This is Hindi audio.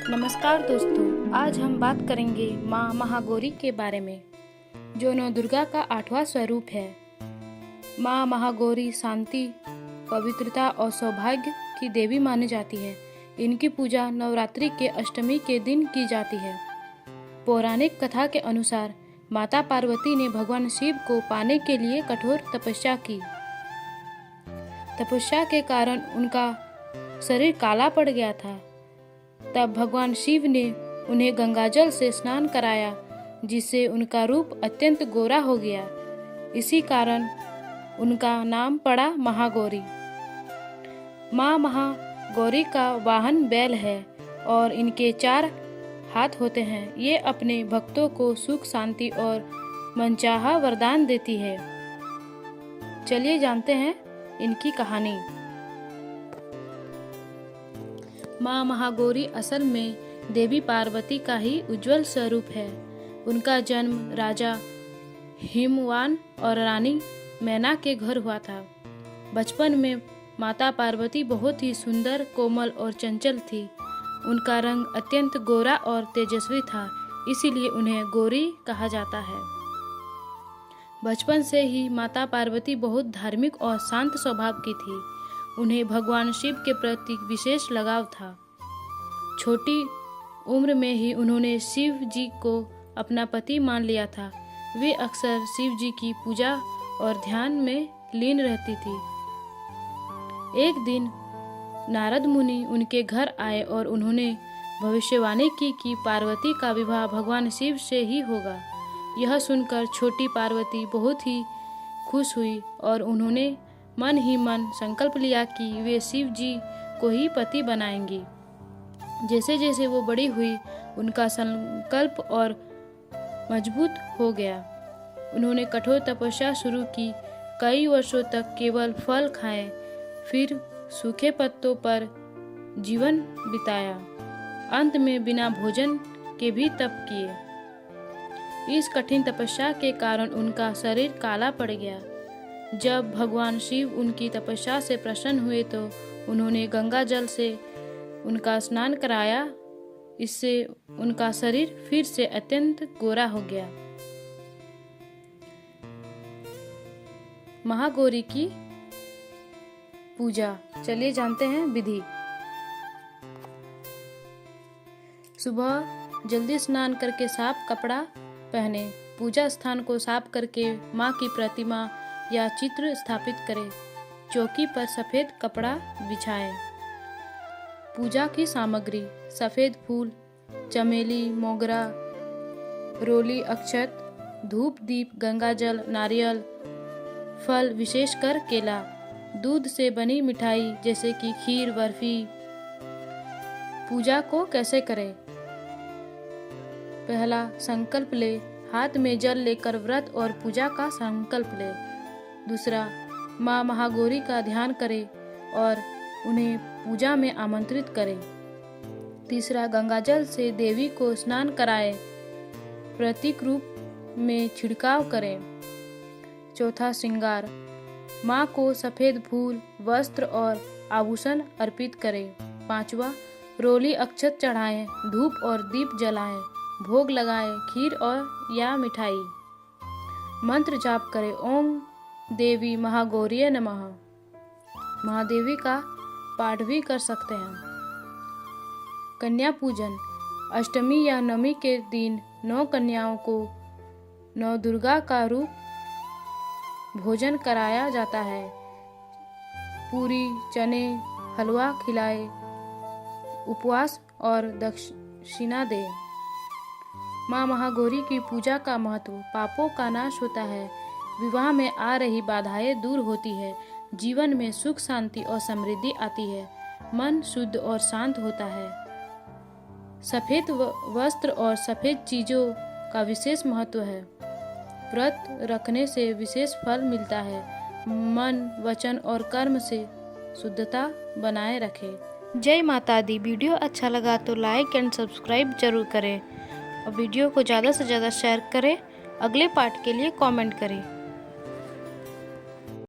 नमस्कार दोस्तों, आज हम बात करेंगे माँ महागौरी के बारे में, जो नौ दुर्गा का 8वां स्वरूप है। माँ महागौरी शांति, पवित्रता और सौभाग्य की देवी मानी जाती है। इनकी पूजा नवरात्रि के अष्टमी के दिन की जाती है। पौराणिक कथा के अनुसार माता पार्वती ने भगवान शिव को पाने के लिए कठोर तपस्या की। तपस्या के कारण उनका शरीर काला पड़ गया था। तब भगवान शिव ने उन्हें गंगाजल से स्नान कराया, जिससे उनका रूप अत्यंत गोरा हो गया। इसी कारण उनका नाम पड़ा महागौरी। माँ महागौरी का वाहन बैल है और इनके 4 हाथ होते हैं। ये अपने भक्तों को सुख, शांति और मनचाहा वरदान देती है। चलिए जानते हैं इनकी कहानी। माँ महागौरी असल में देवी पार्वती का ही उज्जवल स्वरूप है। उनका जन्म राजा हिमवान और रानी मैना के घर हुआ था। बचपन में माता पार्वती बहुत ही सुंदर, कोमल और चंचल थी। उनका रंग अत्यंत गोरा और तेजस्वी था, इसीलिए उन्हें गौरी कहा जाता है। बचपन से ही माता पार्वती बहुत धार्मिक और शांत स्वभाव की थी। उन्हें भगवान शिव के प्रति विशेष लगाव था। छोटी उम्र में ही उन्होंने शिव जी को अपना पति मान लिया था। वे अक्सर शिव जी की पूजा और ध्यान में लीन रहती थी। एक दिन नारद मुनि उनके घर आए और उन्होंने भविष्यवाणी की कि पार्वती का विवाह भगवान शिव से ही होगा। यह सुनकर छोटी पार्वती बहुत ही खुश हुई और उन्होंने मन ही मन संकल्प लिया कि वे शिव जी को ही पति बनाएंगी। जैसे जैसे वो बड़ी हुई, उनका संकल्प और मजबूत हो गया। उन्होंने कठोर तपस्या शुरू की। कई वर्षों तक केवल फल खाए, फिर सूखे पत्तों पर जीवन बिताया। अंत में बिना भोजन के भी तप किए। इस कठिन तपस्या के कारण उनका शरीर काला पड़ गया। जब भगवान शिव उनकी तपस्या से प्रसन्न हुए तो उन्होंने गंगा जल से उनका स्नान कराया। इससे उनका शरीर फिर से अत्यंत गोरा हो गया। महागौरी की पूजा, चलिए जानते हैं विधि। सुबह जल्दी स्नान करके साफ कपड़ा पहने। पूजा स्थान को साफ करके माँ की प्रतिमा या चित्र स्थापित करें। चौकी पर सफेद कपड़ा बिछाएं। पूजा की सामग्री: सफेद फूल, चमेली, मोगरा, रोली, अक्षत, धूप, दीप, गंगाजल, नारियल, फल विशेषकर केला, दूध से बनी मिठाई जैसे कि खीर, बर्फी। पूजा को कैसे करें? पहला, संकल्प ले। हाथ में जल लेकर व्रत और पूजा का संकल्प ले। दूसरा, माँ महागौरी का ध्यान करें और उन्हें पूजा में आमंत्रित करें। तीसरा, गंगाजल से देवी को स्नान कराएं, प्रतीक रूप में छिड़काव करें। चौथा, श्रृंगार। माँ को सफेद फूल, वस्त्र और आभूषण अर्पित करें। पांचवा, रोली अक्षत चढ़ाएं, धूप और दीप जलाएं, भोग लगाएं, खीर और या मिठाई। मंत्र जाप करें, ओम देवी महागौरी नमः। महादेवी का पाठ भी कर सकते हैं। कन्या पूजन: अष्टमी या नवमी के दिन 9 कन्याओं को 9 दुर्गा का रूप भोजन कराया जाता है। पूरी, चने, हलवा खिलाए, उपवास और दक्षिणा दें। माँ महागौरी की पूजा का महत्व: पापों का नाश होता है, विवाह में आ रही बाधाएं दूर होती है, जीवन में सुख, शांति और समृद्धि आती है, मन शुद्ध और शांत होता है। सफेद वस्त्र और सफेद चीजों का विशेष महत्व है। व्रत रखने से विशेष फल मिलता है। मन, वचन और कर्म से शुद्धता बनाए रखें। जय माता दी। वीडियो अच्छा लगा तो लाइक एंड सब्सक्राइब जरूर करें और वीडियो को ज़्यादा से ज़्यादा शेयर करें। अगले पार्ट के लिए कमेंट करें।